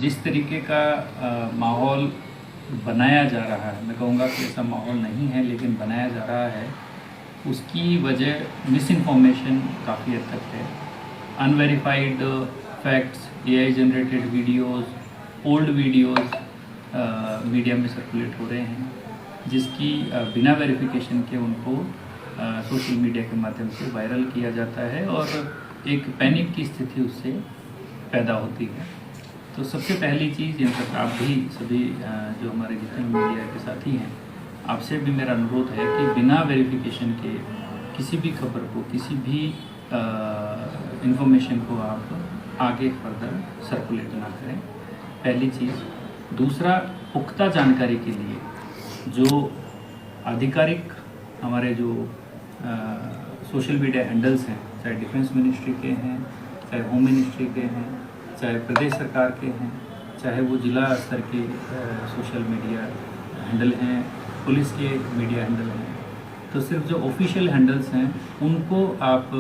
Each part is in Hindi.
जिस तरीके का माहौल बनाया जा रहा है, मैं कहूँगा कि ऐसा माहौल नहीं है लेकिन बनाया जा रहा है, उसकी वजह मिस इन्फॉर्मेशन काफ़ी हद तक है। Unverified facts, AI generated videos, old videos media में सर्कुलेट हो रहे हैं, जिसकी बिना वेरिफिकेशन के उनको सोशल मीडिया के माध्यम से वायरल किया जाता है और एक पैनिक की स्थिति उससे पैदा होती है। तो सबसे पहली चीज़, इन तक आप भी सभी जो हमारे जितने मीडिया के साथी हैं, आपसे भी मेरा अनुरोध है कि बिना वेरिफिकेशन के किसी भी खबर को, किसी भी इंफॉर्मेशन को आप आगे फर्दर सर्कुलेट ना करें, पहली चीज़। दूसरा, पुख्ता जानकारी के लिए जो आधिकारिक हमारे जो सोशल मीडिया हैंडल्स हैं, चाहे डिफेंस मिनिस्ट्री के हैं, चाहे होम मिनिस्ट्री के हैं, चाहे प्रदेश सरकार के हैं, चाहे वो जिला स्तर के सोशल मीडिया हैंडल हैं, पुलिस के मीडिया हैंडल हैं, तो सिर्फ जो ऑफिशियल हैंडल्स हैं उनको आप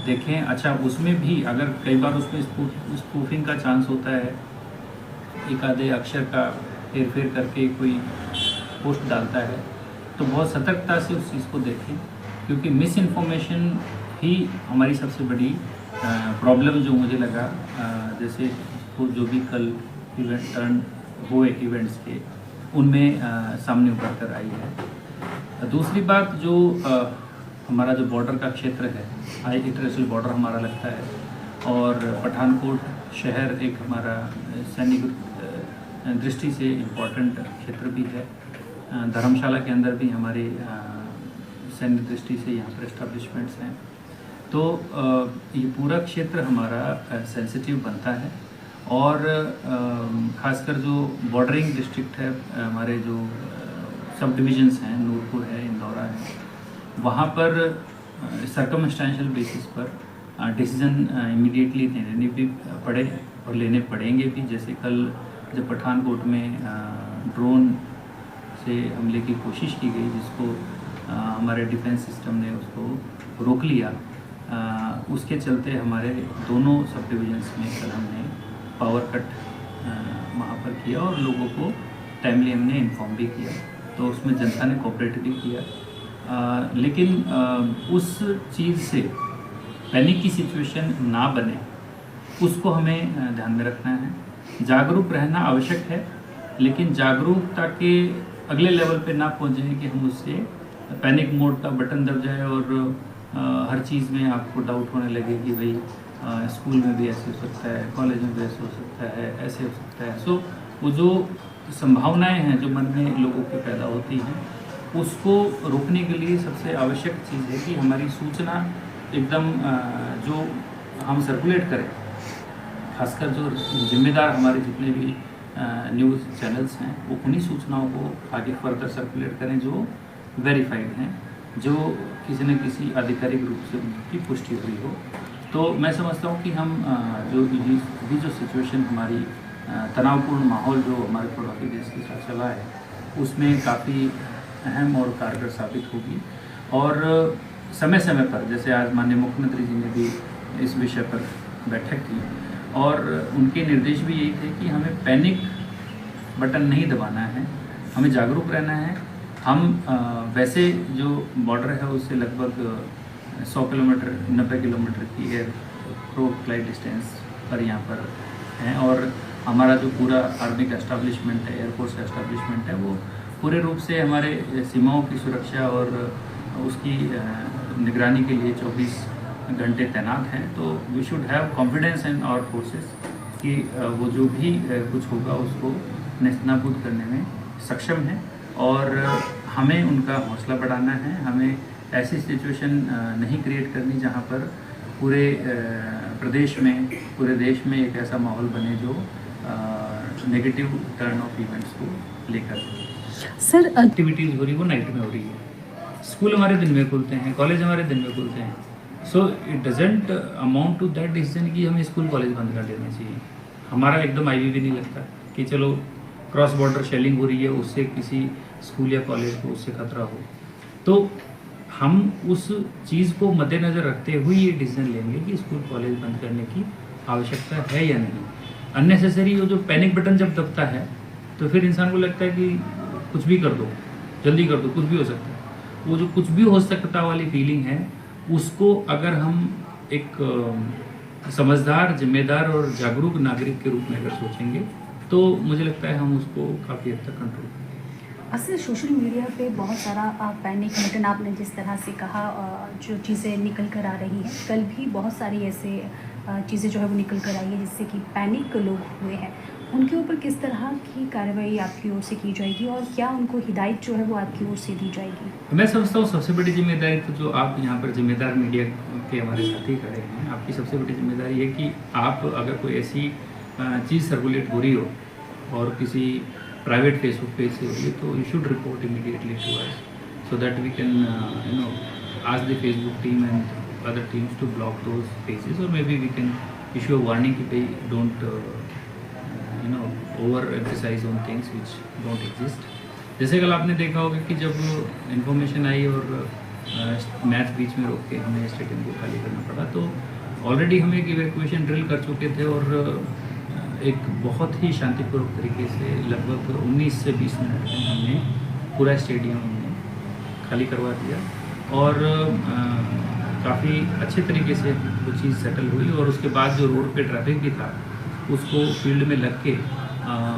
देखें। अच्छा, उसमें भी अगर कई बार उसमें स्पूफिंग का चांस होता है, एक आधे अक्षर का हेरफेर करके कोई पोस्ट डालता है, तो बहुत सतर्कता से उस चीज़ को देखें, क्योंकि मिस इन्फॉर्मेशन ही हमारी सबसे बड़ी प्रॉब्लम जो मुझे लगा, जैसे जो भी कल इवेंट टर्न हुए इवेंट्स के, उनमें सामने उभर कर आई है। दूसरी बात, जो हमारा जो बॉर्डर का क्षेत्र है, हाई इंटरनेशनल बॉर्डर हमारा लगता है, और पठानकोट शहर एक हमारा सैनिक दृष्टि से इम्पोर्टेंट क्षेत्र भी है। धर्मशाला के अंदर भी हमारे सैन्य दृष्टि से यहाँ पर एस्टेब्लिशमेंट्स हैं। तो ये पूरा क्षेत्र हमारा सेंसिटिव बनता है, और ख़ासकर जो बॉर्डरिंग डिस्ट्रिक्ट है, हमारे जो सब डिविजन्स हैं, नूरपुर है, इंदौरा है, वहाँ पर सर्कमस्टेंशियल बेसिस पर डिसीजन इमीडिएटली लेने भी पड़े और लेने पड़ेंगे भी। जैसे कल जब पठानकोट में ड्रोन से हमले की कोशिश की गई, जिसको हमारे डिफेंस सिस्टम ने उसको रोक लिया, उसके चलते हमारे दोनों सब डिविजन्स में कल हमने पावर कट वहाँ पर किया और लोगों को टाइमली हमने इन्फॉर्म भी किया, तो उसमें जनता ने कोऑपरेट भी किया। लेकिन उस चीज़ से पैनिक की सिचुएशन ना बने, उसको हमें ध्यान में रखना है। जागरूक रहना आवश्यक है, लेकिन जागरूकता के अगले लेवल पे ना पहुँचे कि हम उससे पैनिक मोड का बटन दब जाए और हर चीज़ में आपको डाउट होने लगे कि भाई स्कूल में भी ऐसे हो सकता है, कॉलेज में भी ऐसे हो सकता है, ऐसे हो सकता है। सो वो जो संभावनाएं हैं जो मन में लोगों के पैदा होती हैं, उसको रोकने के लिए सबसे आवश्यक चीज़ है कि हमारी सूचना एकदम जो हम सर्कुलेट करें, खासकर जो जिम्मेदार हमारे जितने भी न्यूज़ चैनल्स हैं, वो उन्हीं सूचनाओं को आगे फर्दर सर्कुलेट करें जो वेरीफाइड हैं, जो किसी न किसी आधिकारिक रूप से उनकी पुष्टि हुई हो। तो मैं समझता हूँ कि हम जो सिचुएशन हमारी तनावपूर्ण माहौल जो हमारे पड़ोसी देश के साथ चला है, उसमें काफ़ी अहम और कारगर साबित होगी। और समय समय पर, जैसे आज माननीय मुख्यमंत्री जी ने भी इस विषय पर बैठक की, और उनके निर्देश भी यही थे कि हमें पैनिक बटन नहीं दबाना है, हमें जागरूक रहना है। हम वैसे जो बॉर्डर है उससे लगभग 100 किलोमीटर 90 किलोमीटर की एयर फ्लाइट डिस्टेंस पर यहाँ पर हैं, और हमारा जो पूरा आर्मी का एस्टेब्लिशमेंट है, एयरफोर्स का एस्टेब्लिशमेंट है, वो पूरे रूप से हमारे सीमाओं की सुरक्षा और उसकी निगरानी के लिए 24 घंटे तैनात हैं। तो we should have confidence in our forces कि वो जो भी कुछ होगा उसको नेस्तनाबूद करने में सक्षम है, और हमें उनका हौसला बढ़ाना है। हमें ऐसी सिचुएशन नहीं क्रिएट करनी जहाँ पर पूरे प्रदेश में, पूरे देश में एक ऐसा माहौल बने जो नेगेटिव टर्न ऑफ इवेंट्स को लेकर। सर, एक्टिविटीज़ हो रही वो नाइट में हो रही है, स्कूल हमारे दिन में खुलते हैं, कॉलेज हमारे दिन में खुलते हैं। So it doesn't amount to that decision कि हमें स्कूल कॉलेज बंद कर देना चाहिए। हमारा एकदम आईवी भी नहीं लगता कि चलो क्रॉस बॉर्डर शेलिंग हो रही है, उससे किसी स्कूल या कॉलेज को उससे खतरा हो। तो हम उस चीज़ को मद्देनज़र रखते हुए ये डिसीजन लेंगे कि स्कूल कॉलेज बंद करने की आवश्यकता है या नहीं। अननेसेसरी वो जो पैनिक बटन जब दबता है तो फिर इंसान को लगता है कि कुछ भी कर दो, जल्दी कर दो, कुछ भी हो सकता है। वो जो कुछ भी हो सकता वाली फीलिंग है, उसको अगर हम एक समझदार, जिम्मेदार और जागरूक नागरिक के रूप में अगर सोचेंगे तो मुझे लगता है हम उसको काफ़ी हद तक कंट्रोल करें। असल सोशल मीडिया पे बहुत सारा पैनिक बटन, आपने जिस तरह से कहा, जो चीज़ें निकल कर आ रही हैं, कल भी बहुत सारी ऐसे चीज़ें जो है वो निकल कर आई है जिससे कि पैनिक लोग हुए हैं, उनके ऊपर किस तरह की कार्रवाई आपकी ओर से की जाएगी और क्या उनको हिदायत जो है वो आपकी ओर से दी जाएगी? मैं समझता हूँ सबसे बड़ी जिम्मेदारी तो जो आप यहाँ पर जिम्मेदार मीडिया के हमारे साथी खड़े हैं, आपकी सबसे बड़ी जिम्मेदारी है कि आप अगर कोई ऐसी चीज़ सर्कुलेट हो रही हो और किसी प्राइवेट फेसबुक पेज से हो रही है तो you should report immediately to us so that we can ask the Facebook team and other teams to block those pages, or maybe we can issue a warning कि भाई don't over emphasize on things which don't exist. जैसे कल आपने देखा होगा कि जब इन्फॉर्मेशन आई और मैच बीच में रोक के हमें स्टेडियम को खाली करना पड़ा, तो ऑलरेडी हम एक इवैक्यूएशन ड्रिल कर चुके थे और एक बहुत ही शांतिपूर्वक तरीके से लगभग 19 से 20 मिनट में हमने पूरा स्टेडियम हमने खाली करवा दिया और काफ़ी अच्छे तरीके से वो चीज़ सेटल हुई। और उसके बाद जो रोड पे ट्रैफिक भी था उसको फील्ड में लग के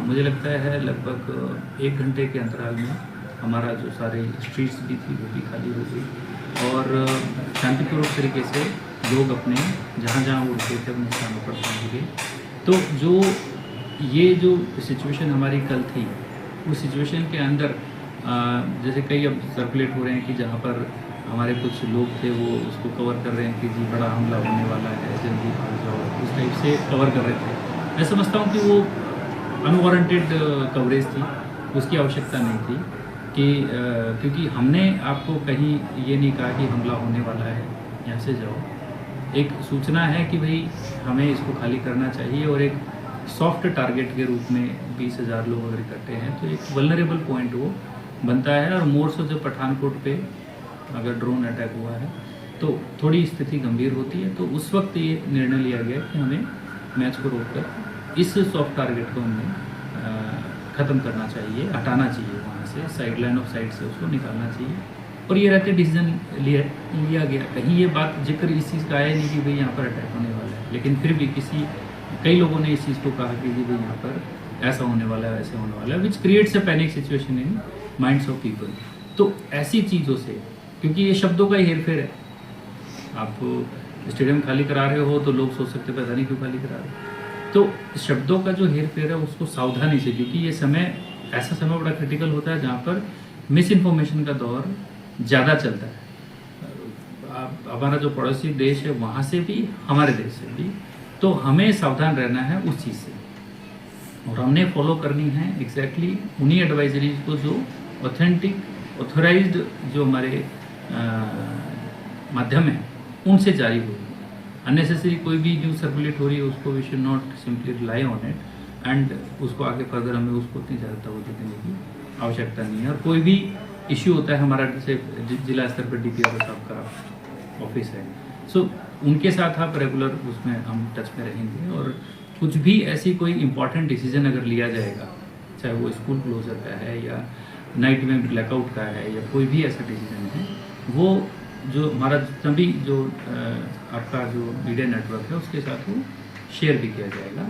मुझे लगता है लगभग 1 घंटे के अंतराल में हमारा जो सारे स्ट्रीट्स भी थी वो भी खाली हो गई और शांतिपूर्वक तरीके से लोग अपने जहाँ जहाँ वो रुके थे अपने स्थानों पर पहुँच गए। तो जो ये जो सिचुएशन हमारी कल थी, उस सिचुएशन के अंदर जैसे कई अब सर्कुलेट हो रहे हैं कि जहाँ पर हमारे कुछ लोग थे वो उसको कवर कर रहे हैं कि जी बड़ा हमला होने वाला है, जल्दी भाग जाओ, उस टाइप से कवर कर रहे थे। मैं समझता हूँ कि वो अनवारंटेड कवरेज थी, उसकी आवश्यकता नहीं थी कि क्योंकि हमने आपको कहीं ये नहीं कहा कि हमला होने वाला है, यहाँ से जाओ। एक सूचना है कि भाई हमें इसको खाली करना चाहिए और एक सॉफ्ट टारगेट के रूप में 20,000 लोग अगर इकट्ठे हैं तो एक वल्नरेबल पॉइंट वो बनता है। और मोर सो जब पठानकोट पे अगर ड्रोन अटैक हुआ है तो थोड़ी स्थिति गंभीर होती है, तो उस वक्त ये निर्णय लिया गया कि हमें मैच को रोककर इस सॉफ्ट टारगेट को हमें ख़त्म करना चाहिए, हटाना चाहिए वहाँ से, साइड लाइन ऑफ साइड से उसको निकालना चाहिए। और ये रहते डिसीजन लिया गया। कहीं ये बात जिक्र इस चीज़ का आया नहीं कि भाई यहाँ पर अटैक होने वाला है, लेकिन फिर भी कई लोगों ने इस चीज़ को कहा कि जी भाई यहाँ पर ऐसा होने वाला है, वैसे होने वाला है, which creates a panic situation in minds of people. तो ऐसी चीज़ों से, क्योंकि ये शब्दों का ही हेरफेर है, आप स्टेडियम खाली करा रहे हो तो लोग सोच सकते पता नहीं क्यों खाली करा रहे हो। तो शब्दों का जो हेरफेर है उसको सावधानी से, क्योंकि ये समय ऐसा समय बड़ा क्रिटिकल होता है जहाँ पर मिस इन्फॉर्मेशन का दौर ज़्यादा चलता है। हमारा जो पड़ोसी देश है वहाँ से भी, हमारे देश से भी, तो हमें सावधान रहना है उस चीज़ से और हमने फॉलो करनी है एग्जैक्टली उन्हीं एडवाइजरीज को जो ऑथेंटिक, ऑथोराइज्ड जो हमारे माध्यम है उनसे जारी हो रही है। अननेसेसरी कोई भी न्यूज़ सर्कुलेट हो रही है उसको we should not simply rely on it and उसको आगे फर्दर हमें उसको उतनी ज़्यादा तवज्जो देने की आवश्यकता नहीं है। और कोई भी इश्यू होता है, हमारा जैसे जिला स्तर पर DPRO साहब का ऑफिस है, सो उनके साथ आप रेगुलर उसमें हम टच में रहेंगे और कुछ भी ऐसी कोई इम्पॉर्टेंट डिसीजन अगर लिया जाएगा, चाहे वो स्कूल क्लोजर का है या नाइट में ब्लैकआउट का है या कोई भी ऐसा डिसीजन है, वो जो हमारा तभी जो आपका जो मीडिया नेटवर्क है उसके साथ वो शेयर भी किया जाएगा।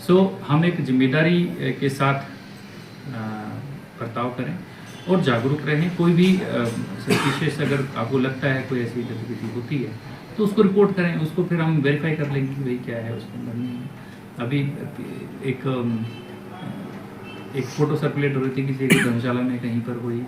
सो हम एक जिम्मेदारी के साथ बर्ताव करें और जागरूक रहें। कोई भी सस्पिशियस अगर आपको लगता है कोई ऐसी गतिविधि होती है तो उसको रिपोर्ट करें, उसको फिर हम वेरीफाई कर लेंगे कि भाई क्या है उसके अंदर नहीं है। अभी एक फ़ोटो सर्कुलेट हो रही थी किसी धर्मशाला में कहीं पर कोई